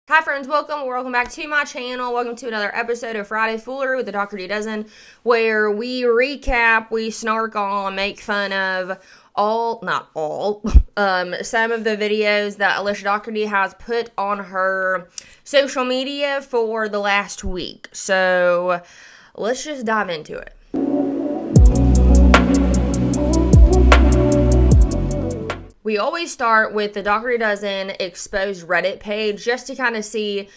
Hi friends, welcome back to my channel. Welcome to another episode of Friday Foolery with the Dougherty Dozen, where we recap, we snark on, make fun of not all, some of the videos that Alicia Dougherty has put on her social media for the last week. So let's just dive into it. We always start with the Dougherty Dozen exposed Reddit page just to kind of see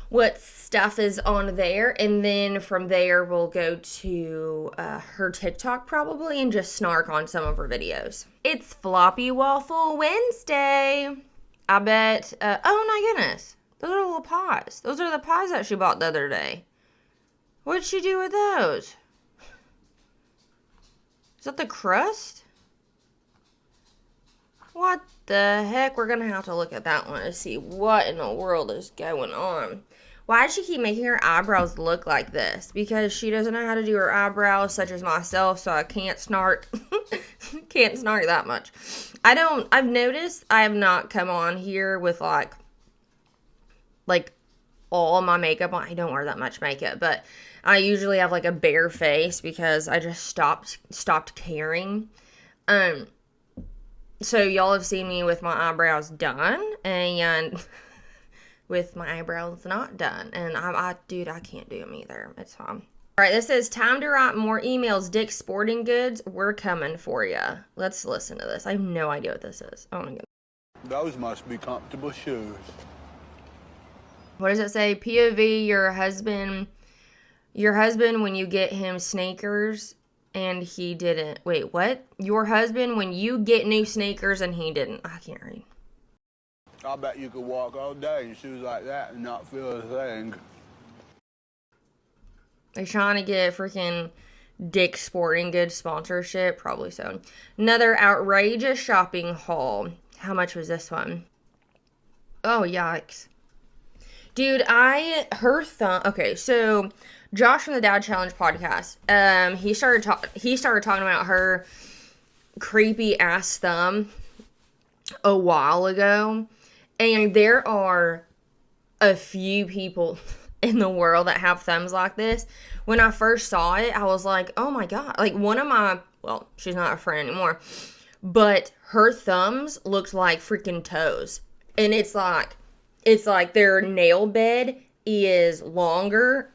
what stuff is on there. And then from there, we'll go to her TikTok probably and just snark on some of her videos. It's Floppy Waffle Wednesday. I bet, oh my goodness. Those are little pies. Those are the pies that she bought the other day. What did she do with those? Is that the crust? What the heck? We're going to have to look at that one to see what in the world is going on. Why does she keep making her eyebrows look like this? Because she doesn't know how to do her eyebrows, such as myself, so I can't snark. Can't snark that much. I've noticed I have not come on here with like all my makeup on. I don't wear that much makeup, but I usually have like a bare face because I just stopped caring. So y'all have seen me with my eyebrows done and with my eyebrows not done. And I can't do them either. It's fine. All right, this is time to write more emails. Dick's Sporting Goods, we're coming for you. Let's listen to this. I have no idea what this is. Oh my god. Those must be comfortable shoes. What does it say? POV, your husband when you get him sneakers and he didn't. Wait, what? Your husband when you get new sneakers and he didn't. I can't read. I bet you could walk all day in shoes like that and not feel a thing. They're trying to get freaking Dick's Sporting Goods sponsorship. Probably so. Another outrageous shopping haul. How much was this one? Oh, yikes. Dude, okay, so Josh from the Dad Challenge podcast, he started talking about her creepy ass thumb a while ago, and there are a few people in the world that have thumbs like this. When I first saw it, I was like, oh my god, like she's not a friend anymore, but her thumbs looked like freaking toes, and it's like their nail bed is longer,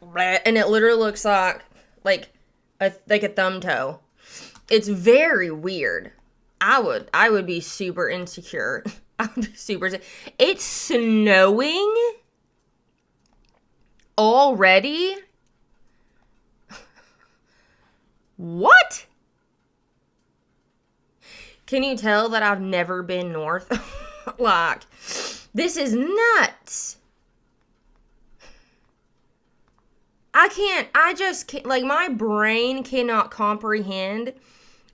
and it literally looks like a thumb toe. It's very weird. I would be super insecure. It's snowing already? What? Can you tell that I've never been north? This is nuts. I just can't, my brain cannot comprehend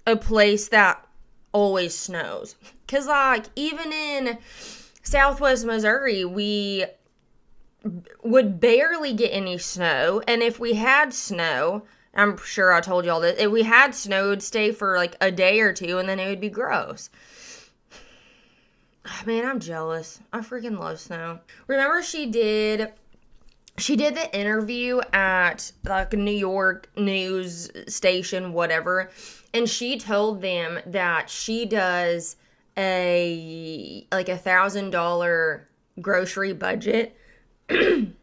a place that always snows. Because, even in Southwest Missouri, we would barely get any snow. And if we had snow, I'm sure I told y'all this, if we had snow, it would stay for, a day or two, and then it would be gross. Man, I'm jealous. I freaking love snow. Remember she did the interview at a New York news station, whatever, and she told them that she does a $1,000 grocery budget. Them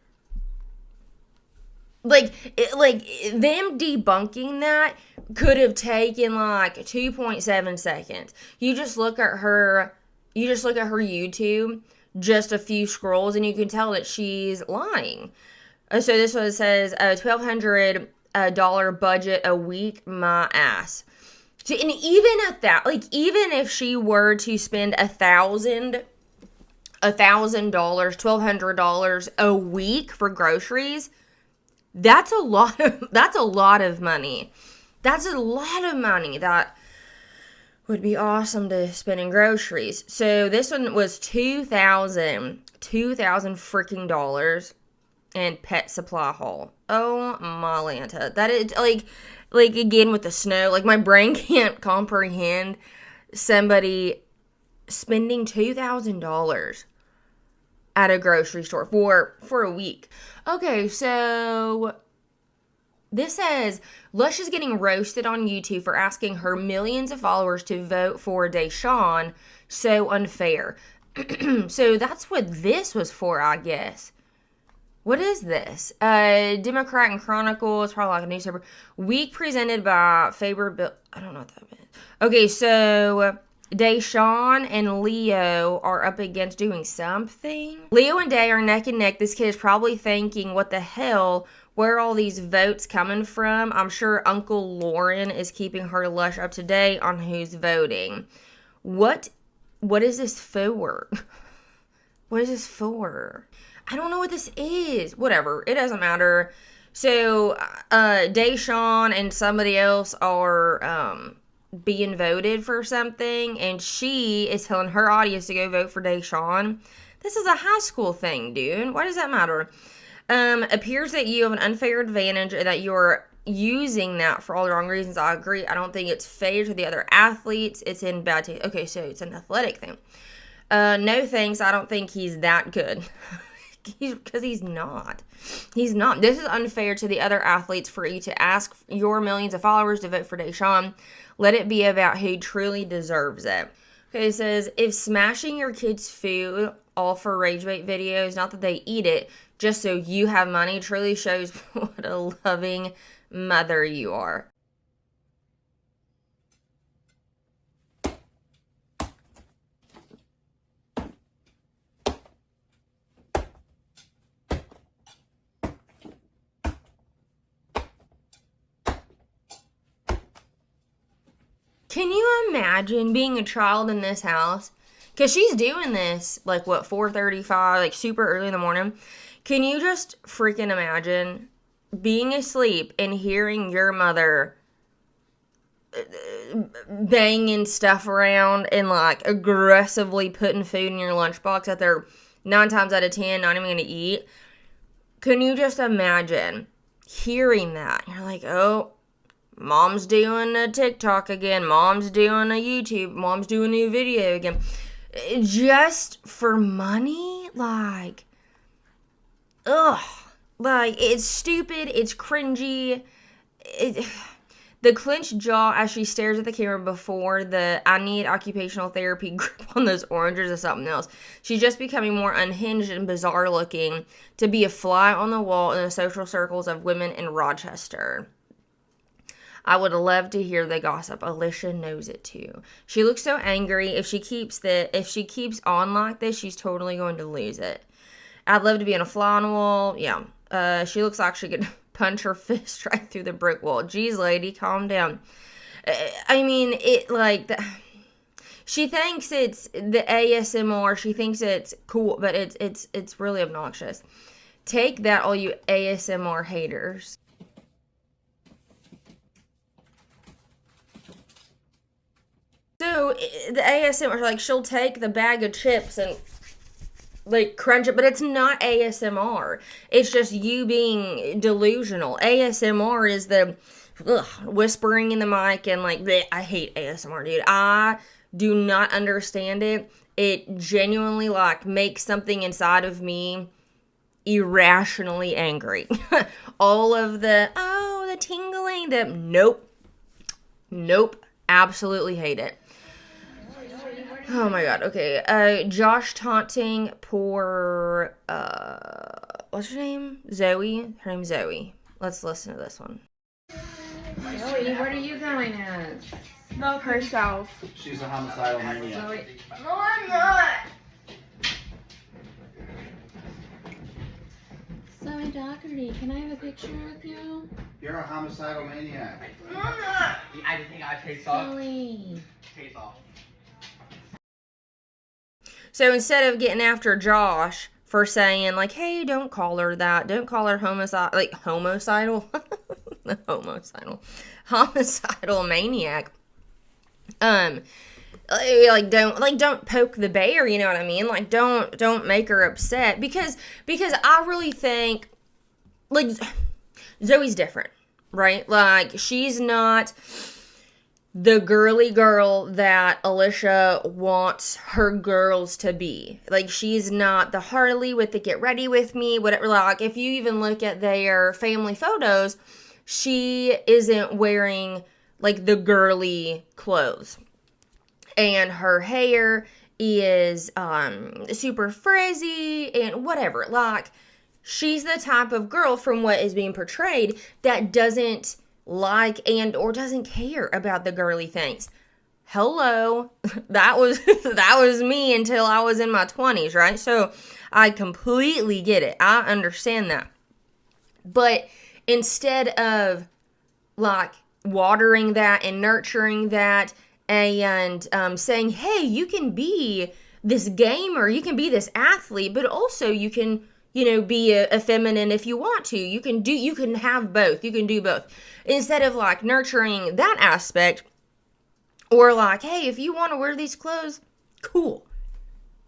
debunking that could have taken 2.7 seconds. You just look at her YouTube, just a few scrolls, and you can tell that she's lying. So this one says, $1,200 budget a week, my ass. So, and even at that, even if she were to spend $1,000, $1,200 a week for groceries, that's a lot of money. That's a lot of money that would be awesome to spend in groceries. So this one was $2,000 freaking dollars and pet supply haul. Oh my Lanta. That is again with the snow, my brain can't comprehend somebody spending $2,000 at a grocery store for a week. Okay, so this says Lush is getting roasted on YouTube for asking her millions of followers to vote for Deshaun. So unfair. So that's what this was for, I guess. What is this? Democrat and Chronicle. It's probably like a newspaper. Week presented by Faber Bill. I don't know what that means. Okay, so Deshaun and Leo are up against doing something. Leo and Day are neck and neck. This kid is probably thinking, what the hell? Where are all these votes coming from? I'm sure Uncle Lauren is keeping her Lush up to date on who's voting. What is this for? What is this for? I don't know what this is. Whatever. It doesn't matter. So, Deshaun and somebody else are being voted for something, and she is telling her audience to go vote for Deshaun. This is a high school thing, dude. Why does that matter? Appears that you have an unfair advantage and that you're using that for all the wrong reasons. I agree. I don't think it's fair to the other athletes. It's in bad taste. Okay, so it's an athletic thing. No thanks. I don't think he's that good. Because he's not. He's not. This is unfair to the other athletes for you to ask your millions of followers to vote for Deshaun. Let it be about who truly deserves it. Okay, it says, if smashing your kids' food all for rage bait videos, not that they eat it, just so you have money, truly shows what a loving mother you are. Can you imagine being a child in this house? Because she's doing this, like, what, 4:35, like, super early in the morning. Can you just freaking imagine being asleep and hearing your mother banging stuff around and, like, aggressively putting food in your lunchbox that they're 9 times out of 10 not even going to eat? Can you just imagine hearing that? You're like, oh, Mom's doing a TikTok again. Mom's doing a YouTube. Mom's doing a new video again. Just for money? Like, ugh. Like, it's stupid. It's cringy. The clenched jaw as she stares at the camera before the I need occupational therapy grip on those oranges is something else. She's just becoming more unhinged and bizarre looking to be a fly on the wall in the social circles of women in Rochester. I would love to hear the gossip. Alicia knows it too. She looks so angry. If she keeps on like this, she's totally going to lose it. I'd love to be on a fly on the wall. Yeah. She looks like she could punch her fist right through the brick wall. Geez, lady, calm down. I mean, she thinks it's the ASMR. She thinks it's cool, but it's really obnoxious. Take that, all you ASMR haters. So, the ASMR, like, she'll take the bag of chips and, like, crunch it, but it's not ASMR. It's just you being delusional. ASMR is the whispering in the mic and, like, bleh. I hate ASMR, dude. I do not understand it. It genuinely, like, makes something inside of me irrationally angry. All of the tingling, nope, absolutely hate it. Oh my god, okay. Josh taunting poor, what's her name? Zoe? Her name's Zoe. Let's listen to this one. Zoe, what are you going as? Not herself. She's a homicidal maniac. Zoe. No, I'm not. Zoe Dougherty, can I have a picture with you? You're a homicidal maniac. No, I'm not. I just think I taste off. Zoe. Taste off. So instead of getting after Josh for saying, like, hey, don't call her that. Don't call her homicidal. Homicidal maniac. Don't poke the bear, you know what I mean? Like, don't make her upset. Because I really think, like, Zoe's different, right? Like, she's not the girly girl that Alicia wants her girls to be. Like, she's not the Harley with the get ready with me, whatever. Like, if you even look at their family photos, she isn't wearing, like, the girly clothes. And her hair is super frizzy and whatever. Like, she's the type of girl, from what is being portrayed, that doesn't like and or doesn't care about the girly things. Hello. That was me until I was in my 20s, right? So I completely get it. I understand that. But instead of like watering that and nurturing that and saying, hey, you can be this gamer, you can be this athlete, but also you can, you know, be a feminine if you want to. You can have both. You can do both. Instead of like nurturing that aspect, or like, hey, if you want to wear these clothes, cool,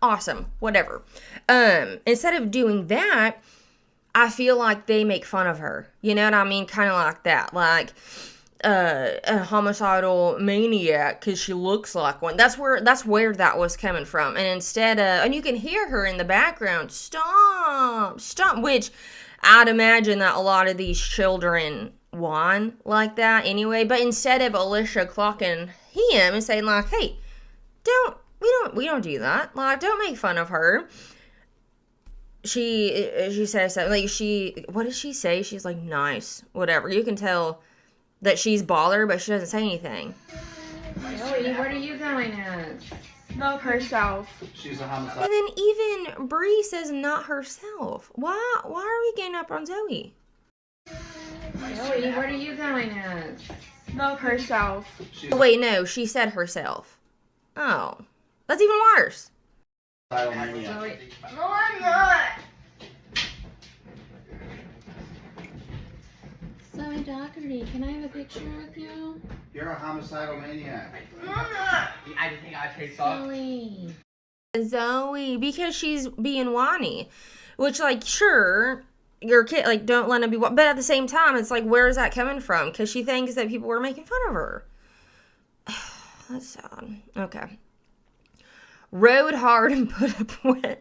awesome, whatever. Instead of doing that, I feel like they make fun of her. You know what I mean? Kind of like that. Like, a homicidal maniac because she looks like one. That's where that was coming from. And instead of, and you can hear her in the background, stomp, which I'd imagine that a lot of these children whine like that anyway. But instead of Alicia clocking him and saying like, hey, we don't do that. Like, don't make fun of her. She says something like, what does she say? She's like, nice, whatever. You can tell that she's bothered, but she doesn't say anything. Joey, what are you going as? Not herself. She's a homicide. And then even Bree says not herself. Why are we getting up on Zoe? Joey, what are you going as? Not herself. She's Oh, wait, no, she said herself. Oh, that's even worse. a homicidal maniac. Joey, No, I'm not. so Dougherty, can I have a picture with you? You're a homicidal maniac. No, I'm not. I just think I taste salt. Zoe, because she's being whiny. Which, like, sure, your kid, like, don't let him be, but at the same time, it's like, where is that coming from? Because she thinks that people were making fun of her. That's sad. Okay. Rode hard and put up with,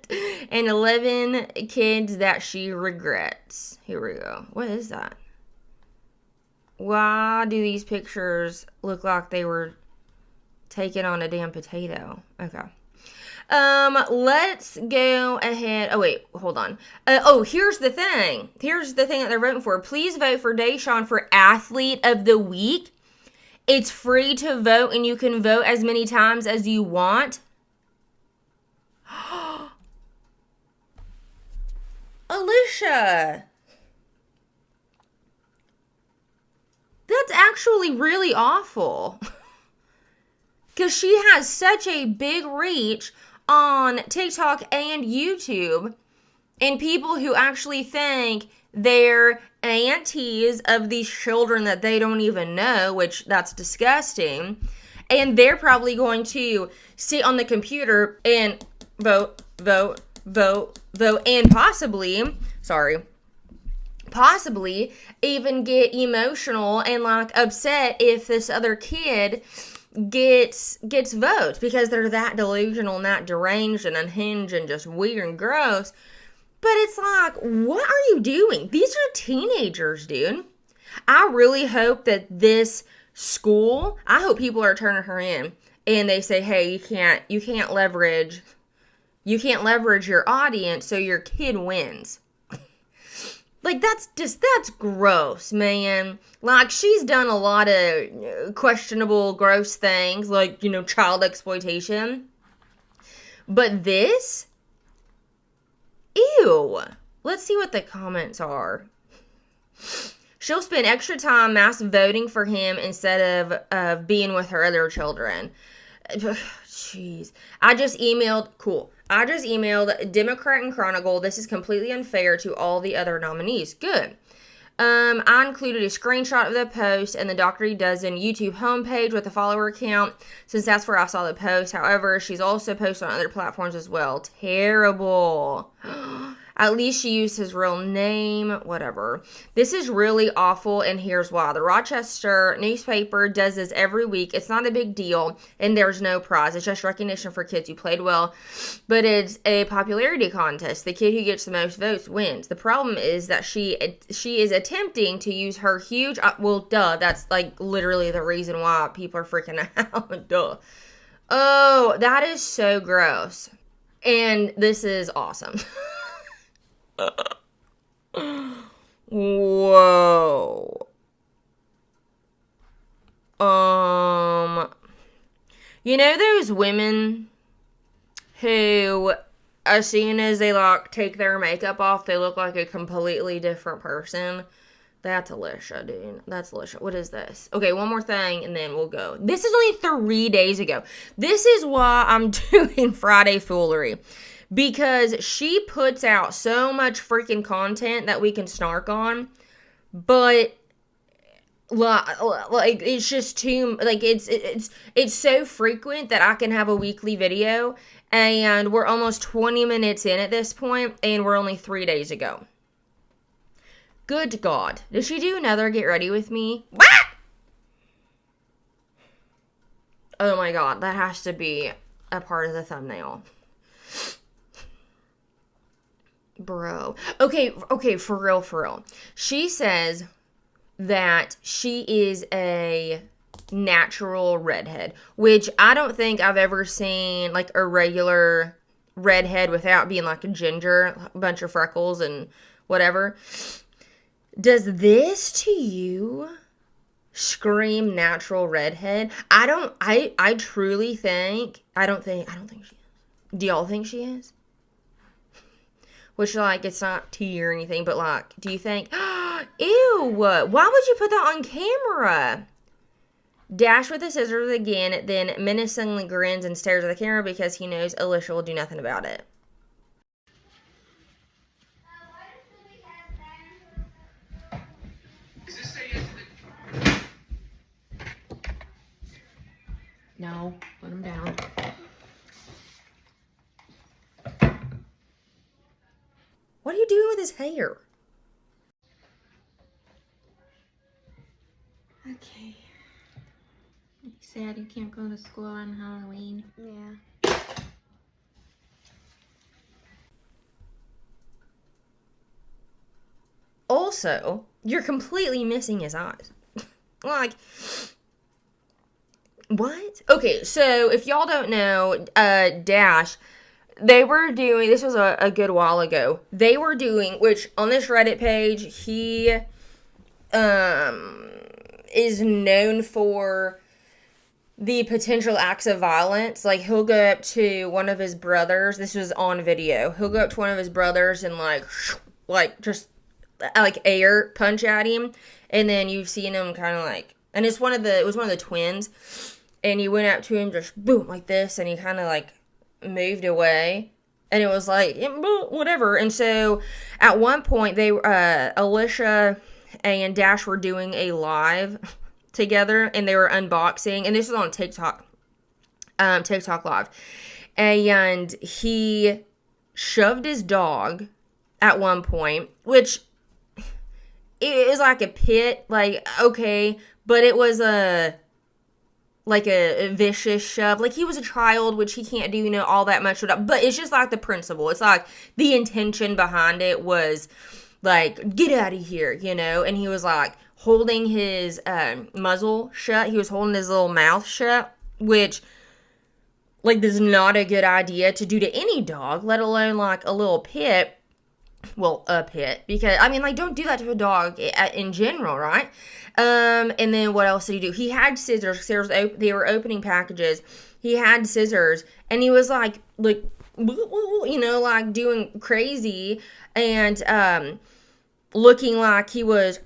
and 11 kids that she regrets. Here we go. What is that? Why do these pictures look like they were taken on a damn potato? Okay. Let's go ahead. Oh, wait, hold on. Here's the thing. Here's the thing that they're voting for. Please vote for Deshawn for Athlete of the Week. It's free to vote, and you can vote as many times as you want. Alicia. That's actually really awful. Because she has such a big reach on TikTok and YouTube. And people who actually think they're aunties of these children that they don't even know, which that's disgusting. And they're probably going to sit on the computer and vote, and possibly even get emotional and like upset if this other kid gets votes, because they're that delusional and that deranged and unhinged and just weird and gross. But it's like, what are you doing? These are teenagers, dude. I really hope that this school, I hope people are turning her in and they say, hey, you can't leverage your audience so your kid wins. Like, that's gross, man. Like, she's done a lot of questionable, gross things, like, you know, child exploitation. But this? Ew. Let's see what the comments are. She'll spend extra time mass voting for him instead of being with her other children. Jeez. I just emailed Democrat and Chronicle. This is completely unfair to all the other nominees. Good. I included a screenshot of the post and the Dougherty Dozen YouTube homepage with the follower count, since that's where I saw the post. However, she's also posted on other platforms as well. Terrible. At least she used his real name, whatever. This is really awful, and here's why. The Rochester newspaper does this every week. It's not a big deal, and there's no prize. It's just recognition for kids who played well, but it's a popularity contest. The kid who gets the most votes wins. The problem is that she is attempting to use her huge, that's like literally the reason why people are freaking out. Duh. Oh, that is so gross. And this is awesome. Whoa. You know those women who, as soon as they like take their makeup off, they look like a completely different person? That's Alicia, dude. That's Alicia. What is this? Okay, one more thing and then we'll go. This is only 3 days ago. This is why I'm doing Friday Foolery. Because she puts out so much freaking content that we can snark on, but like it's just too, like it's so frequent that I can have a weekly video, and we're almost 20 minutes in at this point, and we're only 3 days ago. Good God. Did she do another get ready with me? What? Oh my God, that has to be a part of the thumbnail. Bro. Okay, for real. She says that she is a natural redhead, which I don't think I've ever seen like a regular redhead without being like a ginger, a bunch of freckles and whatever. Does this to you scream natural redhead? I truly think, I don't think she is. Do y'all think she is? Which, like, it's not tea or anything, but, like, do you think, ew, why would you put that on camera? Dash with the scissors again, then menacingly grins and stares at the camera because he knows Alicia will do nothing about it. No, put him down. What are you doing with his hair? Okay. You sad you can't go to school on Halloween? Yeah. Also, you're completely missing his eyes. Like, what? Okay, so if y'all don't know, Dash, they were doing, this was a good while ago, they were doing, which on this Reddit page, he is known for the potential acts of violence. Like, he'll go up to one of his brothers, this was on video, he'll go up to one of his brothers and like just like air punch at him, and then you've seen him kind of like, and it was one of the twins, and he went up to him just boom like this, and he kind of like moved away, and it was like whatever. And so at one point they Alicia and Dash were doing a live together, and they were unboxing, and this was on TikTok Live, and he shoved his dog at one point, which it is like a pit, like, okay, but it was a vicious shove. Like, he was a child, which he can't do, all that much, but it's just like the principle. It's like the intention behind it was like, get out of here, and he was like holding his muzzle shut. He was holding his little mouth shut, which, like, this is not a good idea to do to any dog, let alone like a little pit. Well, a pit, because, I mean, like, don't do that to a dog in general, right? And then what else did he do? He had scissors. They were opening packages. He had scissors, and he was like, like doing crazy, and looking like he was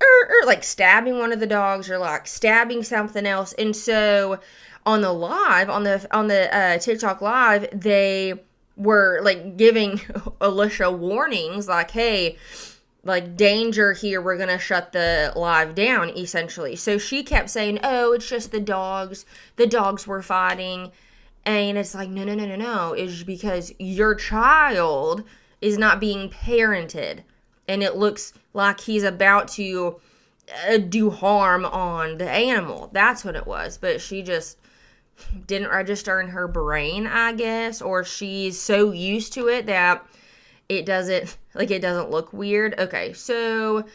like stabbing one of the dogs, or like stabbing something else. And so on the live, on the TikTok Live, they were like giving Alicia warnings, like, hey, like, danger here, we're gonna shut the live down, essentially. So she kept saying, oh, it's just the dogs were fighting. And it's like, no, it's because your child is not being parented. And it looks like he's about to do harm on the animal. That's what it was. But she just didn't register in her brain, I guess. Or she's so used to it that it doesn't look weird. Okay, so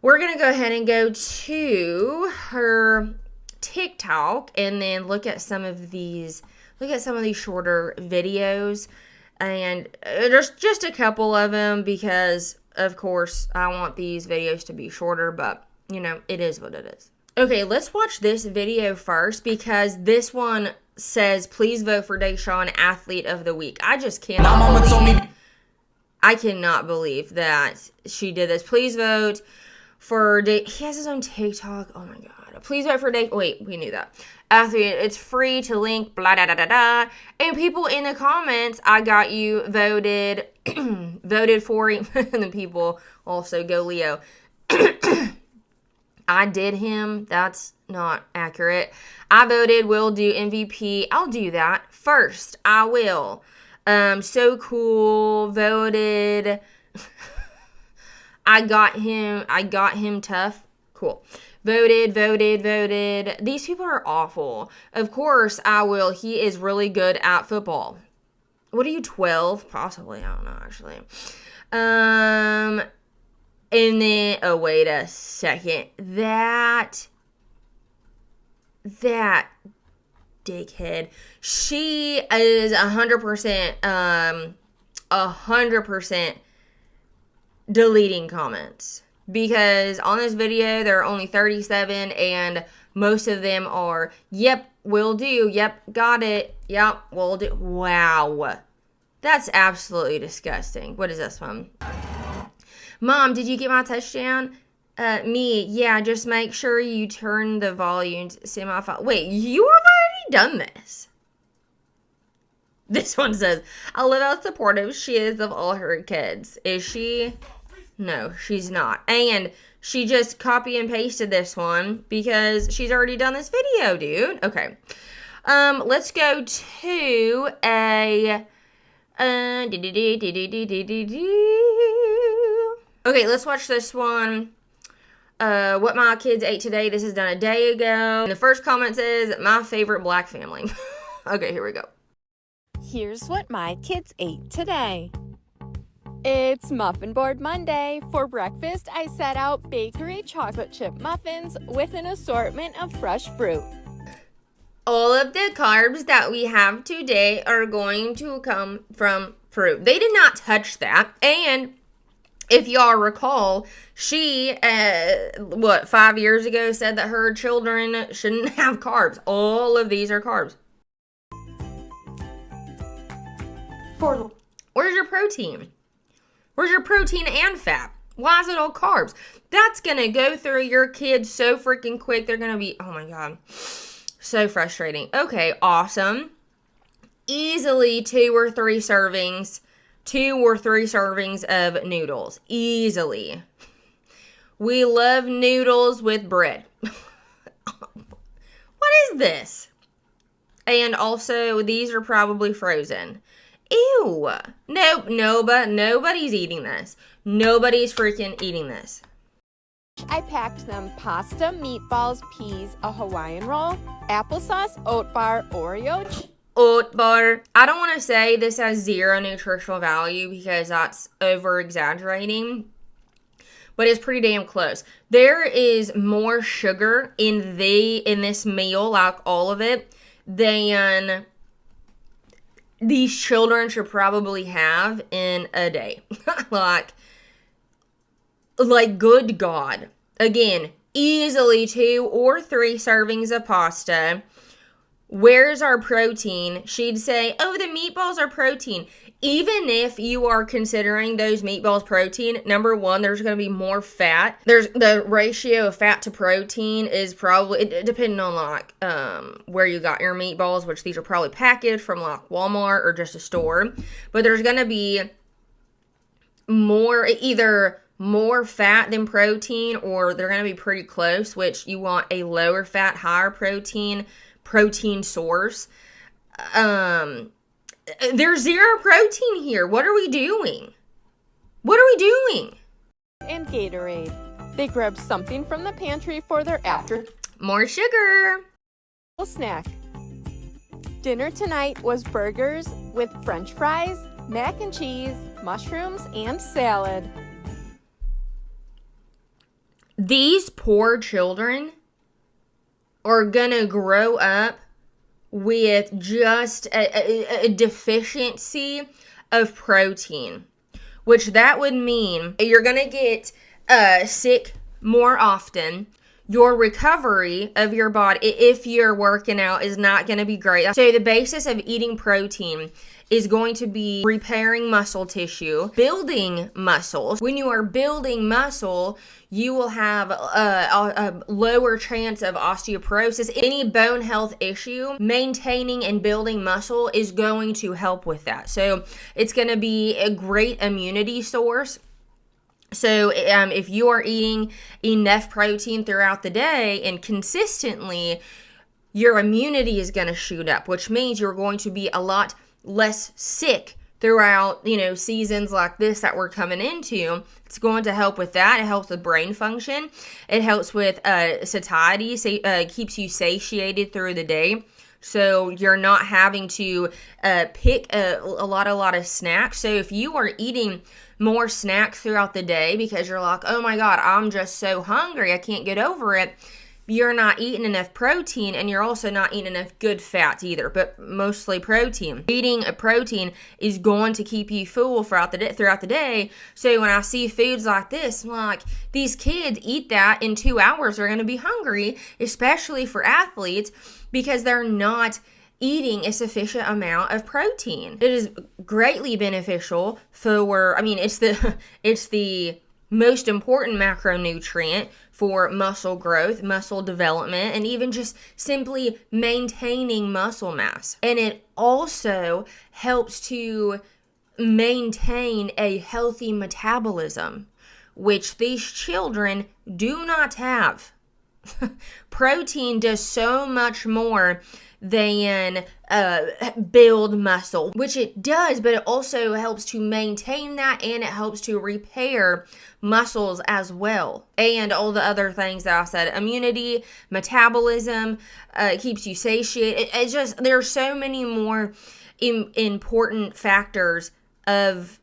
we're going to go ahead and go to her TikTok and then look at some of these shorter videos. And there's just a couple of them because, of course, I want these videos to be shorter, but, you know, it is what it is. Okay, let's watch this video first because this one says, please vote for Deshaun Athlete of the Week. I just I cannot believe that she did this. Please vote for he has his own TikTok. Oh my God. Please vote for wait, we knew that. Athlete, it's free to link, blah, da, da, da, da. And people in the comments, I got you, voted for him. And then people also go Leo. I did him. That's not accurate. I voted, will do MVP. I'll do that first. I will. So cool. Voted. I got him tough. Cool. Voted. These people are awful. Of course, I will. He is really good at football. What are you, 12? Possibly. I don't know, actually. And then, oh, wait a second. That dickhead. She is 100% deleting comments. Because on this video, there are only 37, and most of them are, yep, will do, yep, got it, yep, will do. Wow. That's absolutely disgusting. What is this one? Mom, did you get my touchdown? Me, yeah, just make sure you turn the volume to semi-final. Wait, you have already done this. This one says, I love how supportive she is of all her kids. Is she? No, she's not. And she just copy and pasted this one because she's already done this video, dude. Okay. Let's go to a... Okay, let's watch this one. What my kids ate today. This is done a day ago. And the first comment says, my favorite black family. Okay, here we go. Here's what my kids ate today. It's Muffin Board Monday. For breakfast, I set out bakery chocolate chip muffins with an assortment of fresh fruit. All of the carbs that we have today are going to come from fruit. They did not touch that. And if y'all recall, she, 5 years ago said that her children shouldn't have carbs. All of these are carbs. Where's your protein? Where's your protein and fat? Why is it all carbs? That's going to go through your kids so freaking quick. They're going to be, oh my God, so frustrating. Okay, awesome. Easily 2 or 3 servings of noodles. Easily. We love noodles with bread. What is this? And also, these are probably frozen. Ew. Nope, nobody's eating this. Nobody's freaking eating this. I packed them pasta, meatballs, peas, a Hawaiian roll, applesauce, oat bar, Oreo. Oat bar. I don't want to say this has 0 nutritional value because that's over exaggerating, but it's pretty damn close. There is more sugar in this meal, like all of it, than these children should probably have in a day. like good God. Again, easily 2 or 3 servings of pasta. Where's our protein? She'd say, oh, the meatballs are protein. Even if you are considering those meatballs protein, number one, there's going to be more fat. There's the ratio of fat to protein is probably, depending on like where you got your meatballs, which these are probably packaged from like Walmart or just a store. But there's going to be either more fat than protein, or they're going to be pretty close, which you want a lower fat, higher protein source. There's 0 protein here. What are we doing? What are we doing? And Gatorade. They grabbed something from the pantry for their after More sugar. snack. Dinner tonight was burgers with french fries, mac and cheese, mushrooms, and salad. These poor children are gonna grow up with just a deficiency of protein, which that would mean you're gonna get sick more often. Your recovery of your body, if you're working out, is not going to be great. So the basis of eating protein is going to be repairing muscle tissue, building muscles. When you are building muscle, you will have a lower chance of osteoporosis. Any bone health issue, maintaining and building muscle is going to help with that. So it's going to be a great immunity source. So if you are eating enough protein throughout the day and consistently, your immunity is going to shoot up, which means you're going to be a lot less sick throughout, seasons like this that we're coming into. It's going to help with that. It helps with brain function. It helps with satiety, keeps you satiated through the day. So you're not having to pick a lot of snacks. So if you are eating more snacks throughout the day because you're like, oh my God, I'm just so hungry, I can't get over it, you're not eating enough protein, and you're also not eating enough good fats either, but mostly protein. Eating a protein is going to keep you full throughout the day. So when I see foods like this, I'm like, these kids eat that in 2 hours, they're going to be hungry, especially for athletes, because they're not eating a sufficient amount of protein. It is greatly beneficial for, it's the most important macronutrient for muscle growth, muscle development, and even just simply maintaining muscle mass. And it also helps to maintain a healthy metabolism, which these children do not have. Protein does so much more than build muscle, which it does, but it also helps to maintain that, and it helps to repair muscles as well, and all the other things that I said: immunity, metabolism, keeps you satiated. It's just, there's so many more important factors of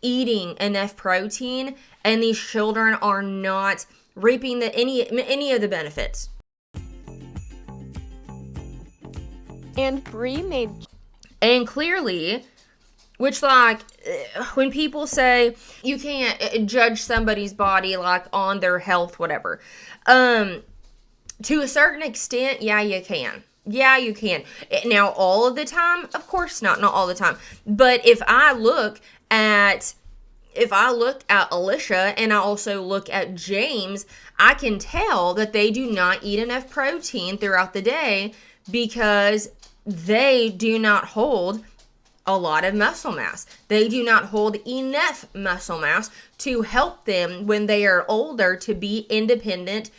eating enough protein, and these children are not reaping any of the benefits. And Brie made... And clearly, which, like, when people say you can't judge somebody's body, like, on their health, whatever, to a certain extent, yeah, you can. Yeah, you can. Now, all of the time? Of course not all the time. But if I look at Alicia, and I also look at James, I can tell that they do not eat enough protein throughout the day because they do not hold a lot of muscle mass. They do not hold enough muscle mass to help them when they are older to be independent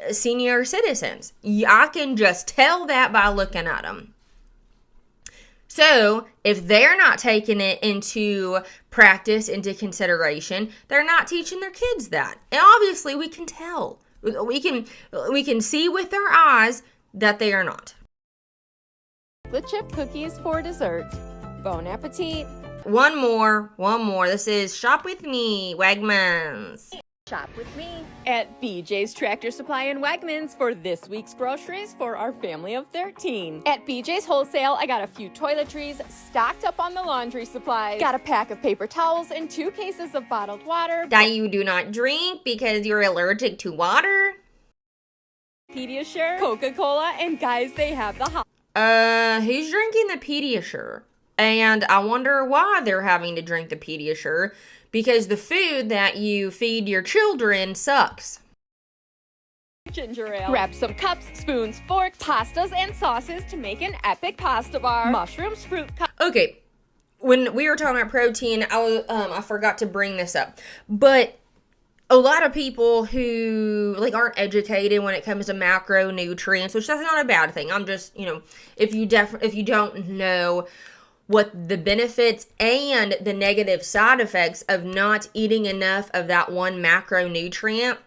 senior citizens. I can just tell that by looking at them. So if they're not taking it into practice, into consideration, they're not teaching their kids that. And obviously we can tell. We can see with our eyes that they are not. The chip cookies for dessert. Bon appetit. One more. This is Shop With Me, Wegmans. Shop with me at BJ's Tractor Supply and Wegmans for this week's groceries for our family of 13. At BJ's Wholesale, I got a few toiletries, stocked up on the laundry supplies, got a pack of paper towels and 2 cases of bottled water That you do not drink because you're allergic to water. Pediasure, Coca-Cola, and guys, they have the hot. Who's drinking the Pediasure? And I wonder why they're having to drink the Pediasure, because the food that you feed your children sucks. Ginger ale. Grab some cups, spoons, forks, pastas, and sauces to make an epic pasta bar. Mushrooms, fruit cup. Okay, when we were talking about protein, I forgot to bring this up, but a lot of people who aren't educated when it comes to macronutrients, which that's not a bad thing. I'm just, if you don't know what the benefits and the negative side effects of not eating enough of that one macronutrient,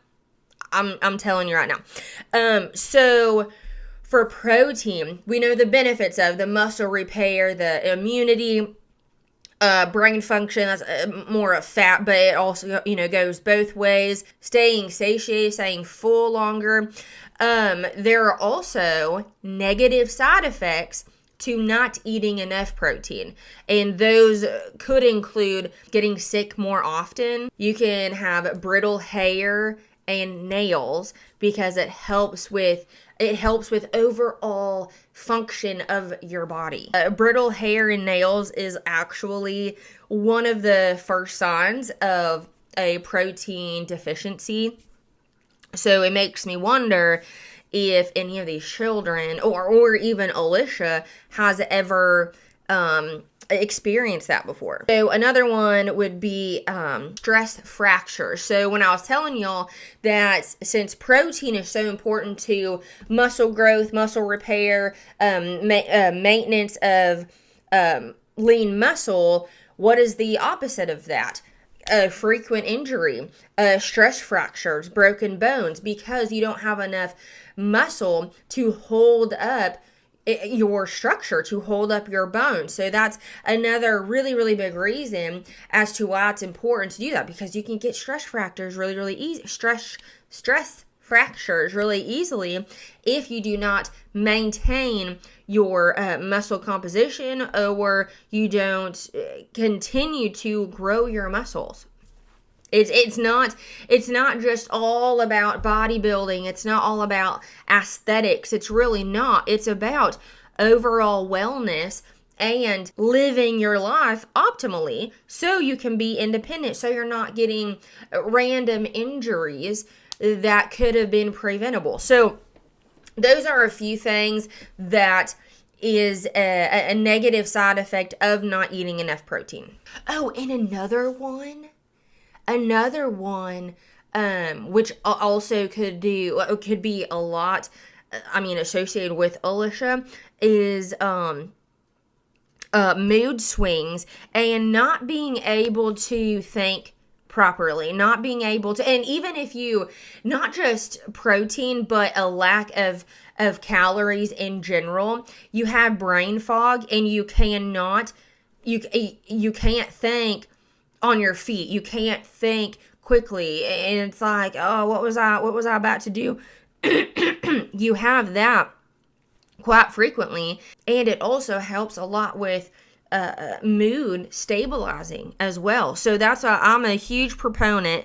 I'm telling you right now. So for protein, we know the benefits of the muscle repair, the immunity, brain function. That's more of fat, but it also, goes both ways. Staying satiated, staying full longer. There are also negative side effects to not eating enough protein, and those could include getting sick more often. You can have brittle hair and nails because it helps with overall function of your body. Brittle hair and nails is actually one of the first signs of a protein deficiency. So it makes me wonder if any of these children or even Alicia has ever experienced that before. So another one would be stress fractures. So when I was telling y'all that since protein is so important to muscle growth, muscle repair, maintenance of lean muscle, what is the opposite of that? Frequent injury, stress fractures, broken bones, because you don't have enough muscle to hold up your structure, to hold up your bones. So that's another really, really big reason as to why it's important to do that, because you can get stress fractures really easy. Stress fractures really easily if you do not maintain your muscle composition, or you don't continue to grow your muscles. It's not just all about bodybuilding. It's not all about aesthetics. It's really not. It's about overall wellness and living your life optimally so you can be independent, so you're not getting random injuries that could have been preventable. So those are a few things that is a negative side effect of not eating enough protein. Oh, and another one, which also could be a lot, associated with Alicia, is mood swings and not being able to think properly, not being able to, and even if you, not just protein, but a lack of calories in general, you have brain fog and you can't think on your feet. You can't think quickly, and it's like, oh, what was I about to do? You have that quite frequently, and it also helps a lot with mood stabilizing as well. So that's why I'm a huge proponent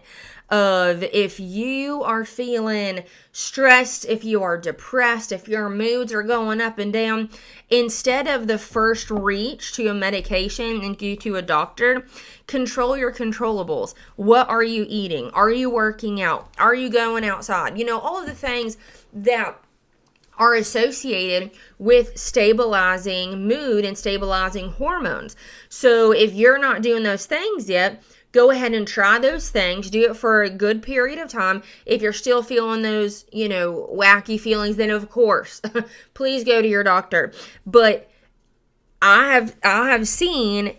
of, if you are feeling stressed, if you are depressed, if your moods are going up and down, instead of the first reach to a medication and go to a doctor, control your controllables. What are you eating? Are you working out? Are you going outside? All of the things that are associated with stabilizing mood and stabilizing hormones. So if you're not doing those things yet, go ahead and try those things. Do it for a good period of time. If you're still feeling those, wacky feelings, then of course, please go to your doctor. But I have seen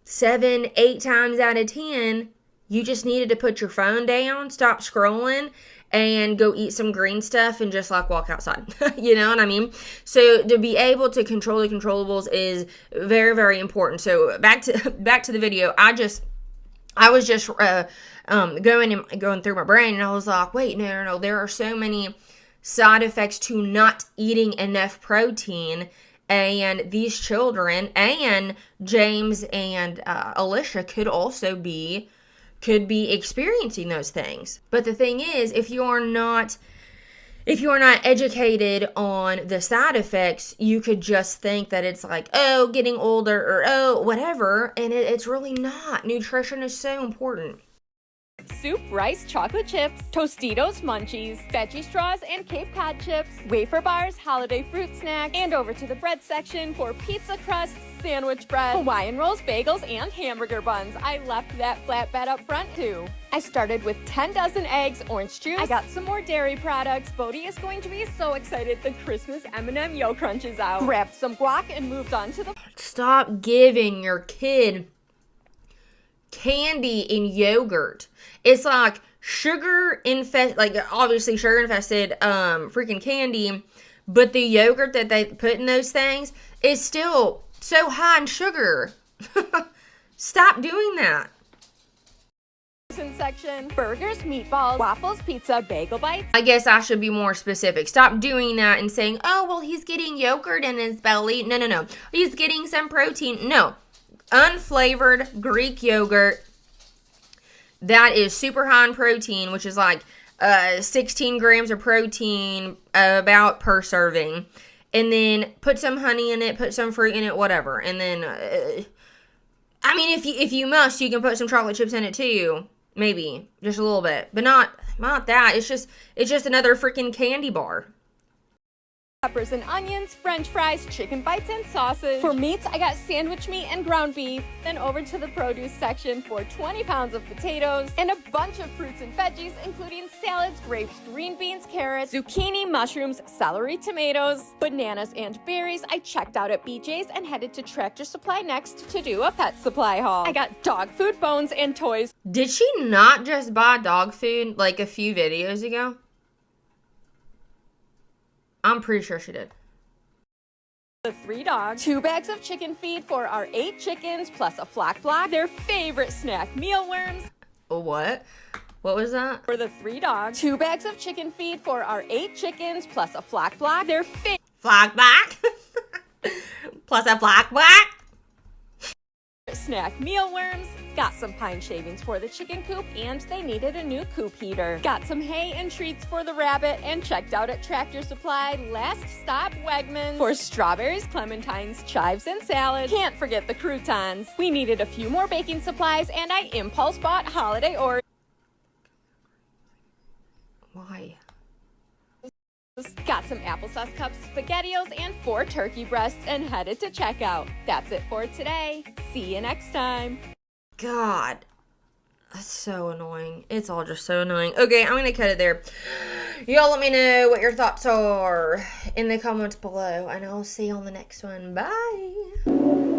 7-8 times out of 10, you just needed to put your phone down, stop scrolling, and go eat some green stuff and just walk outside. You know what I mean? So to be able to control the controllables is very, very important. So back to the video. I was just going through my brain, and I was like, wait, no. There are so many side effects to not eating enough protein, and these children and James and Alicia could be experiencing those things. But the thing is, if you are not educated on the side effects, you could just think that it's like, oh, getting older, or oh, whatever, and it's really not. Nutrition is so important. Soup, rice, chocolate chips, Tostitos munchies, veggie straws and Cape Cod chips, wafer bars, holiday fruit snack, and over to the bread section for pizza crusts, sandwich bread, Hawaiian rolls, bagels, and hamburger buns. I left that flatbed up front too. I started with 10 dozen eggs, orange juice. I got some more dairy products. Bodhi is going to be so excited the Christmas M&M Yo Crunch is out. Grabbed some guac and moved on to the... Stop giving your kid candy and yogurt. It's like obviously sugar infested freaking candy, but the yogurt that they put in those things is still so high in sugar. Stop doing that. Section, burgers, meatballs, waffles, pizza, bagel bites. I guess I should be more specific. Stop doing that and saying, oh, well, he's getting yogurt in his belly. No. He's getting some protein. No. Unflavored Greek yogurt that is super high in protein, which is like 16 grams of protein about per serving. And then put some honey in it, put some fruit in it, whatever. And then, if you must, you can put some chocolate chips in it too. Maybe. Just a little bit. But not that. It's just another freaking candy bar. Peppers and onions, french fries, chicken bites, and sauces. For meats, I got sandwich meat and ground beef. Then over to the produce section for 20 pounds of potatoes and a bunch of fruits and veggies, including salads, grapes, green beans, carrots, zucchini, mushrooms, celery, tomatoes, bananas, and berries. I checked out at BJ's and headed to Tractor Supply next to do a pet supply haul. I got dog food, bones, and toys. Did she not just buy dog food like a few videos ago? I'm pretty sure she did. The 3 dogs, 2 bags of chicken feed for our 8 chickens, plus a flock block, their favorite snack, mealworms. What? What was that? For the 3 dogs, 2 bags of chicken feed for our 8 chickens, plus a flock block, their flock block? Plus a flock block? Snack mealworms. Got some pine shavings for the chicken coop, and they needed a new coop heater. Got some hay and treats for the rabbit, and checked out at Tractor Supply. Last stop, Wegmans. For strawberries, clementines, chives, and salad. Can't forget the croutons. We needed a few more baking supplies, and I impulse bought holiday Oreos. Why? Got some applesauce cups, SpaghettiOs, and 4 turkey breasts, and headed to checkout. That's it for today. See you next time. God, that's so annoying. It's all just so annoying. Okay, I'm going to cut it there. Y'all let me know what your thoughts are in the comments below, and I'll see you on the next one. Bye.